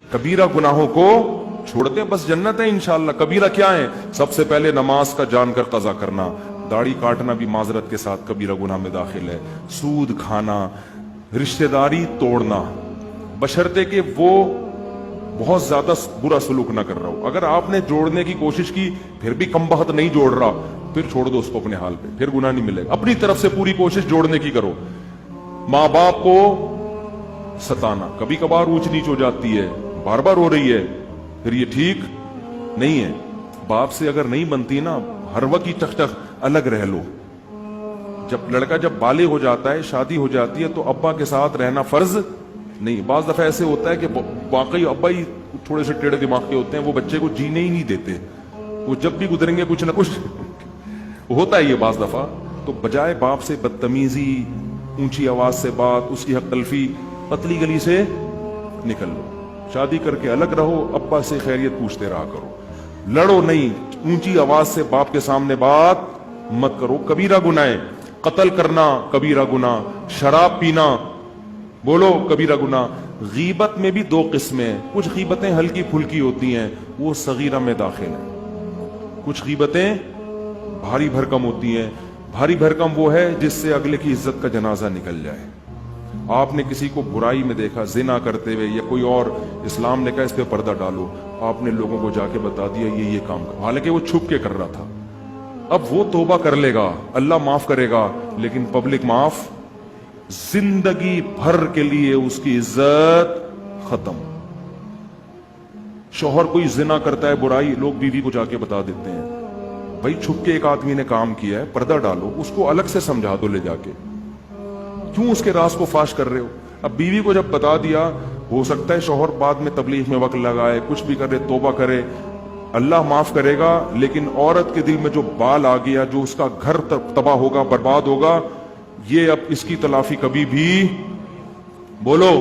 कबीरा गुनाहों को छोड़ते हैं, बस जन्नत है इंशाअल्लाह। कबीरा क्या है? सबसे पहले नमाज का जानकर कजा करना, दाढ़ी काटना भी माजरत के साथ कबीरा गुनाह में दाखिल है, सूद खाना, रिश्तेदारी तोड़ना, बशर्ते कि वो बहुत ज्यादा बुरा सलूक ना कर रहा हो। अगर आपने जोड़ने की कोशिश की फिर भी कम बखत नहीं जोड़ रहा, फिर छोड़ दो उसको अपने हाल पे, फिर गुनाह नहीं मिलेगा। अपनी तरफ से पूरी कोशिश जोड़ने की करो। माँ बाप को सताना, कभी कभार ऊंच नीच हो जाती है, बार बार हो रही है, फिर ये ठीक नहीं है। बाप से अगर नहीं बनती ना, हर वक्त की टक अलग रह लो। जब लड़का जब बालिग हो जाता है, शादी हो जाती है, तो अब्बा के साथ रहना फर्ज नहीं। बाज दफा ऐसे होता है कि वाकई अब्बा ही थोड़े से टेढ़े दिमाग के होते हैं, वो बच्चे को जीने ही नहीं देते, वो जब भी गुजरेंगे कुछ ना कुछ होता है ये बाज दफा। तो बजाय बाप से बदतमीजी, ऊंची आवाज से बात, उसकी हक तलफी, पतली गली से निकल लो, शादी करके अलग रहो, अब्बा से खैरियत पूछते रहा करो, लड़ो नहीं, ऊंची आवाज से बाप के सामने बात मत करो। कबीरा गुनाह है, कत्ल करना कबीरा गुनाह, शराब पीना बोलो कबीरा गुनाह। गीबत में भी दो किस्में हैं, कुछ गीबतें हल्की फुल्की होती हैं, वो सगीरा में दाखिल है, कुछ गीबतें भारी भरकम होती हैं। भारी भरकम वो है जिससे अगले की इज्जत का जनाजा निकल जाए। आपने किसी को बुराई में देखा, जिना करते हुए या कोई और, इस्लाम ने कहा इस पे पर्दा डालो, आपने लोगों को जाके बता दिया ये काम कर, हालांकि वो छुप के कर रहा था। अब वो तौबा कर लेगा, अल्लाह माफ करेगा, लेकिन पब्लिक माफ, जिंदगी भर के लिए उसकी इज्जत खत्म। शौहर कोई जिना करता है, बुराई, लोग बीवी को जाके बता देते हैं, भाई छुप के एक आदमी ने काम किया है, पर्दा डालो, उसको अलग से समझा दो ले जाके, क्यों उसके राज को फाश कर रहे हो। अब बीवी को जब बता दिया, हो सकता है शौहर बाद में तबलीग में वक्त लगाए, कुछ भी करे, तौबा करे, अल्लाह माफ करेगा, लेकिन औरत के दिल में जो बाल आ गया, जो उसका घर तबाह होगा, बर्बाद होगा, ये अब इसकी तलाफी कभी भी बोलो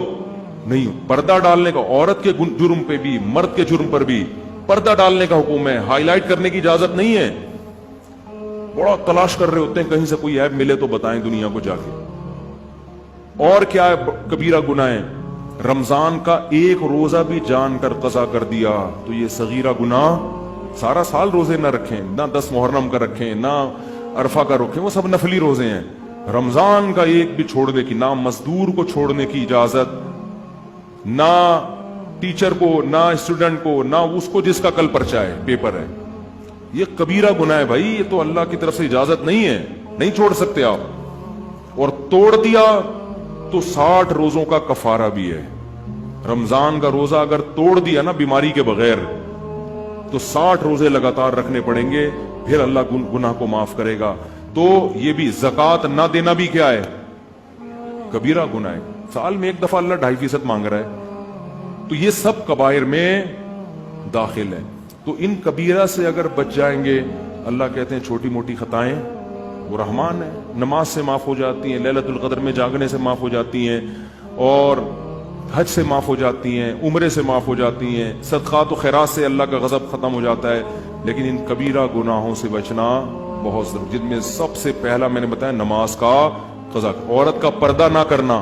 नहीं। पर्दा डालने का, औरत के जुर्म पे भी, मर्द के जुर्म पर भी पर्दा डालने का हुक्म है, हाईलाइट करने की इजाजत नहीं है। बड़ा तलाश कर रहे होते हैं कहीं से कोई ऐप मिले तो बताएं दुनिया को जाके। और क्या है कबीरा गुनाह है? रमजान का एक रोजा भी जानकर कज़ा कर दिया तो ये सगीरा गुनाह। सारा साल रोजे ना रखें, ना 10 मुहर्रम का रखें, ना अरफा का रखें, वो सब नफली रोजे हैं। रमजान का एक भी छोड़ने की, ना मजदूर को छोड़ने की इजाजत, ना टीचर को, ना स्टूडेंट को, ना उसको जिसका कल पर्चा है, पेपर है। ये कबीरा गुनाह है भाई, ये तो अल्लाह की तरफ से इजाजत नहीं है, नहीं छोड़ सकते आप। और तोड़ दिया तो 60 रोजों का कफारा भी है। रमजान का रोजा अगर तोड़ दिया ना बीमारी के बगैर, तो 60 रोजे लगातार रखने पड़ेंगे, फिर अल्लाह गुनाह को माफ करेगा। तो ये भी ज़कात ना देना भी क्या है? कबीरा गुनाह है। साल में एक दफा अल्लाह 2.5% मांग रहा है, तो ये सब कबायर में दाखिल है। तो इन कबीरा से अगर बच जाएंगे, अल्लाह कहते हैं छोटी मोटी खताएं वो रहमान है, नमाज से माफ हो जाती हैं, लैलतुल क़द्र में जागने से माफ हो जाती हैं, और हज से माफ हो जाती हैं, उम्रे से माफ हो जाती हैं, सदक़ात व खैरात से अल्लाह का गज़ब खत्म हो जाता है। लेकिन इन कबीरा गुनाहों से बचना बहुत जरूरी, जिनमें सबसे पहला मैंने बताया नमाज का कज़ा, औरत का पर्दा ना करना।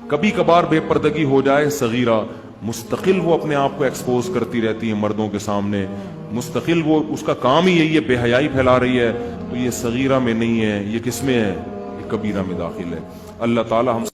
कभी कभार बेपर्दगी हो जाए सगीरा, मुस्तकिल वो अपने आप को एक्सपोज करती रहती है मर्दों के सामने, मुस्तकिल वो, उसका काम ही यही है, बेहयाई फैला रही है, तो ये सगीरा में नहीं है, ये किस में है? ये कबीरा में दाखिल है। अल्लाह ताला हम